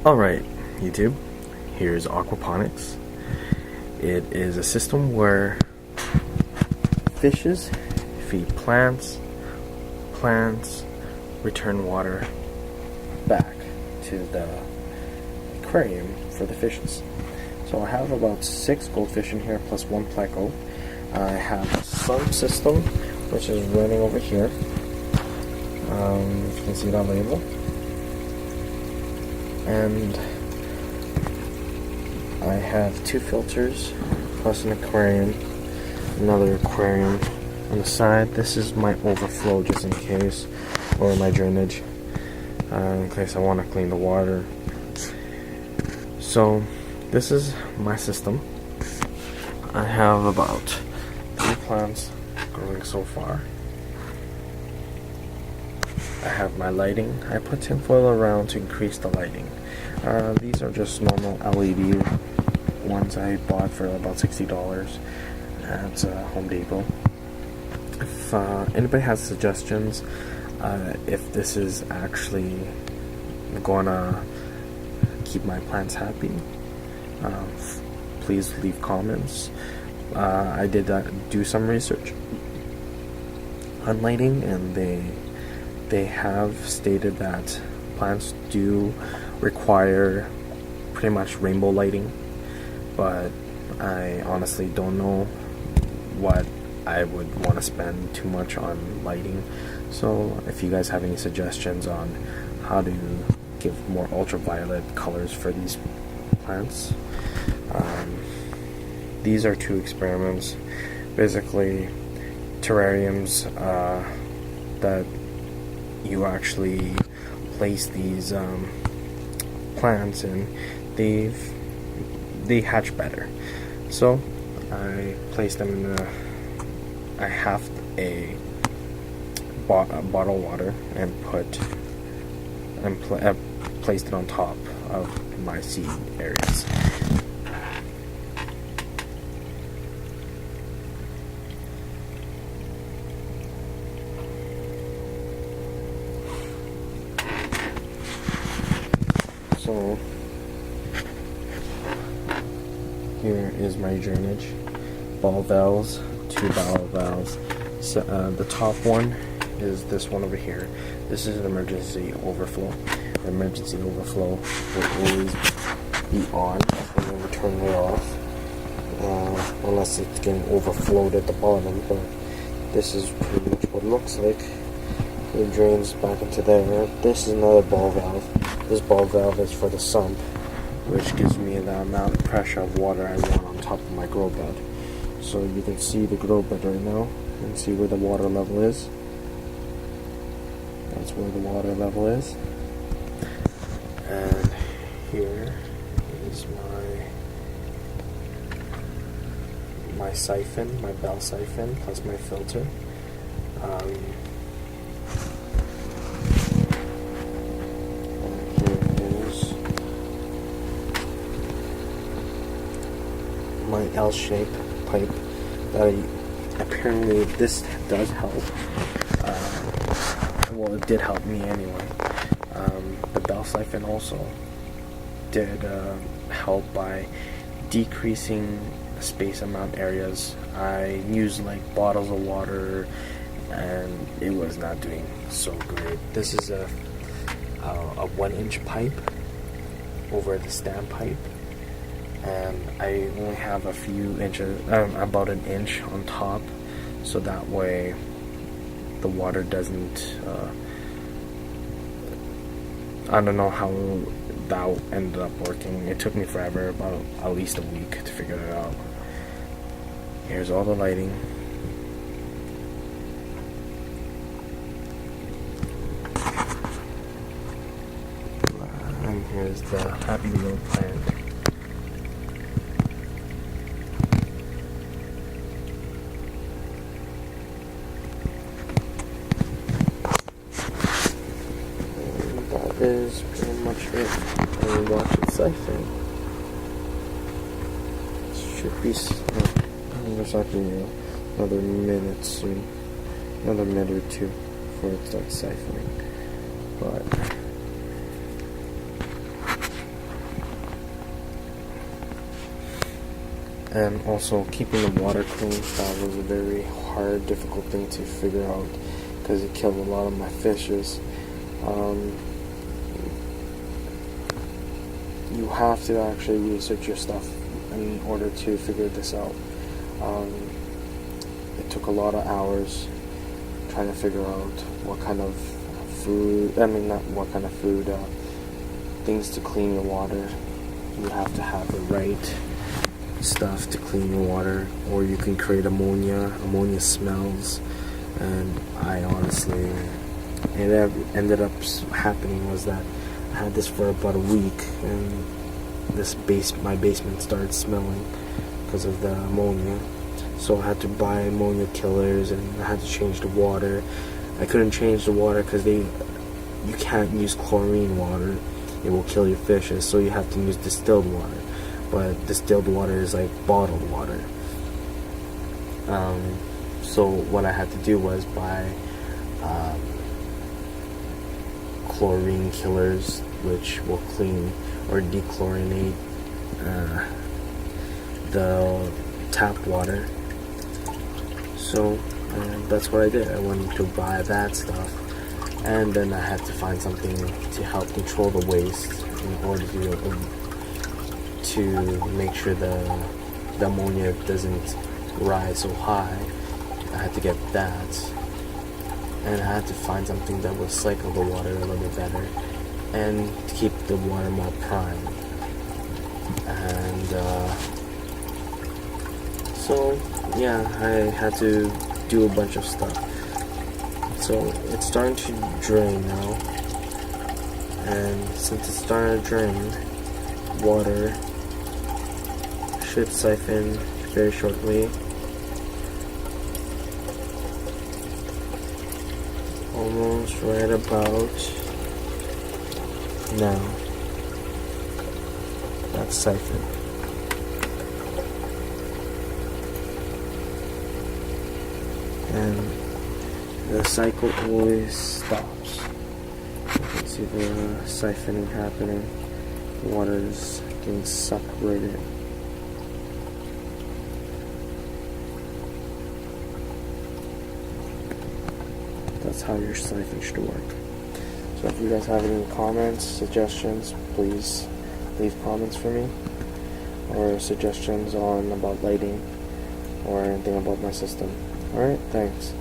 Alright, YouTube, here's Aquaponics. It is a system where fishes feed plants, plants return water back to the aquarium for the fishes. So I have about 6 goldfish in here plus 1 pleco. I have a sump system which is running over here. If you can see that label. And I have 2 filters plus an aquarium, another aquarium on the side. This is my overflow just in case, or my drainage, in case I want to clean the water. So this is my system. I have about 3 plants growing so far. I have my lighting. I put tinfoil around to increase the lighting. These are just normal LED ones I bought for about $60 at Home Depot. If anybody has suggestions, if this is actually gonna keep my plants happy, please leave comments. I did do some research on lighting, and they have stated that plants do require pretty much rainbow lighting, but I honestly don't know what I would want to spend too much on lighting. So if you guys have any suggestions on how to give more ultraviolet colors for these plants, these are 2 experiments, basically terrariums that you actually place these plants in. They hatch better. So I placed them in I have a bottle of water and placed it on top of my seed areas. So here is my drainage. Ball valves, 2 ball valves. So, the top one is this one over here. This is an emergency overflow. The emergency overflow will always be on and then turn it off, unless it's getting overflowed at the bottom. But this is pretty much what it looks like. It drains back into there. This is another ball valve. This ball valve is for the sump, which gives me the amount of pressure of water I want on top of my grow bed. So you can see the grow bed right now and see where the water level is. That's where the water level is. And here is my siphon, my bell siphon, plus my filter. My L-shaped pipe that apparently this does help. Well, it did help me anyway. The bell siphon also did help by decreasing space amount areas. I used like bottles of water and it was not doing so great. This is a 1-inch pipe over the stand pipe, and I only have a few inches, about an inch on top, so that way the water doesn't, I don't know how that ended up working. It took me forever, about at least a week to figure it out. Here's all the lighting. And here's the happy little plant. Is pretty much it. And watch it siphon. Should be there's actually another minute soon, another minute or 2 before it starts siphoning. But And also keeping the water clean, that was a very hard, difficult thing to figure out because it killed a lot of my fishes. You have to actually research your stuff in order to figure this out. It took a lot of hours trying to figure out what kind of food, not what kind of food, things to clean your water. You have to have the right stuff to clean your water, or you can create ammonia. Ammonia smells, and I honestly, it ended up happening was that I had this for about a week, and my basement started smelling because of the ammonia. So I had to buy ammonia killers, and I had to change the water. I couldn't change the water because you can't use chlorine water. It will kill your fishes, so you have to use distilled water. But distilled water is like bottled water. So what I had to do was buy chlorine killers, which will clean or dechlorinate the tap water. So that's what I did. I went to buy that stuff, and then I had to find something to help control the waste in order to make sure the ammonia doesn't rise so high. I had to get that, and I had to find something that would cycle the water a little bit better and to keep the water more prime. And so yeah, I had to do a bunch of stuff. So it's starting to drain now, and since it's starting to drain, water should siphon very shortly. Almost right about now. That's siphoned. And the cycle always stops. You can see the siphoning happening. Water is getting separated. That's how your siphon should work. So if you guys have any comments, suggestions, please leave comments for me, or suggestions on about lighting or anything about my system. Alright, thanks.